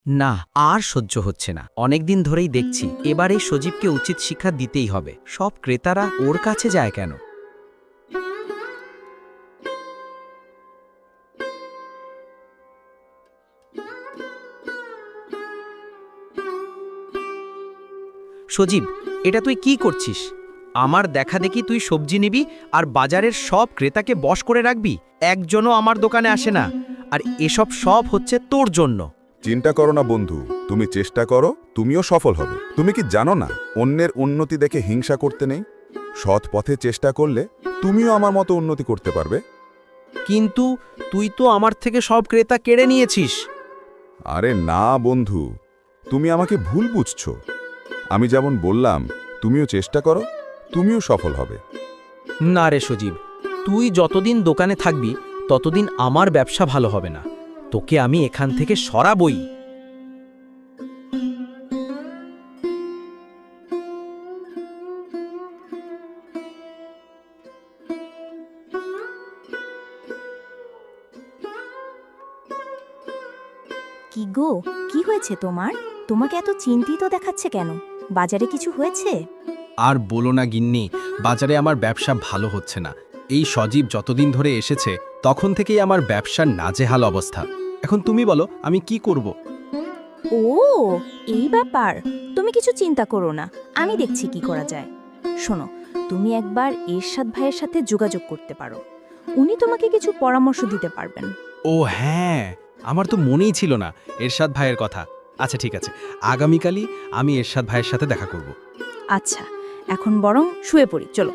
না, আর সহ্য হচ্ছে না। অনেকদিন ধরেই দেখছি এবার এই সজীবকে উচিত শিক্ষা দিতেই হবে। সব ক্রেতারা ওর কাছে যায় কেন? সজীব, এটা তুই কি করছিস? আমার দেখা দেখি তুই সবজি নিবি আর বাজারের সব ক্রেতাকে বশ করে রাখবি। একজনও আমার দোকানে আসে না, আর এসব সব হচ্ছে তোর জন্য। চিন্তা করো না বন্ধু, তুমি চেষ্টা করো, তুমিও সফল হবে। তুমি কি জানো না, অন্যের উন্নতি দেখে হিংসা করতে নেই। সৎ পথে চেষ্টা করলে তুমিও আমার মতো উন্নতি করতে পারবে। কিন্তু তুই তো আমার থেকে সব ক্রেতা কেড়ে নিয়েছিস। আরে না বন্ধু, তুমি আমাকে ভুল বুঝছো। আমি যেমন বললাম, তুমিও চেষ্টা করো, তুমিও সফল হবে। না রে সজীব, তুই যতদিন দোকানে থাকবি ততদিন আমার ব্যবসা ভালো হবে না। তোকে আমি এখান থেকে সরাবই। কি গো, কি হয়েছে তোমার? তোমাকে এত চিন্তিত দেখাচ্ছে কেন? বাজারে কিছু হয়েছে? আর বলো না গিন্নি, বাজারে আমার ব্যবসা ভালো হচ্ছে না। এই সজীব যতদিন ধরে এসেছে তখন থেকেই আমার ব্যবসার নাজেহাল অবস্থা। এখন তুমি বলো আমি কি করব? ও, এই ব্যাপার। তুমি কিছু চিন্তা করো না, আমি দেখছি কি করা যায়। শোনো, তুমি একবার এরশাদ ভাইয়ের সাথে যোগাযোগ করতে পারো। উনি তোমাকে কিছু পরামর্শ দিতে পারবেন। ও হ্যাঁ, আমার তো মনেই ছিল না এরশাদ ভাইয়ের কথা। আচ্ছা ঠিক আছে, আগামীকালই আমি এরশাদ ভাইয়ের সাথে দেখা করব। আচ্ছা, এখন বরং শুয়ে পড়ি, চলো।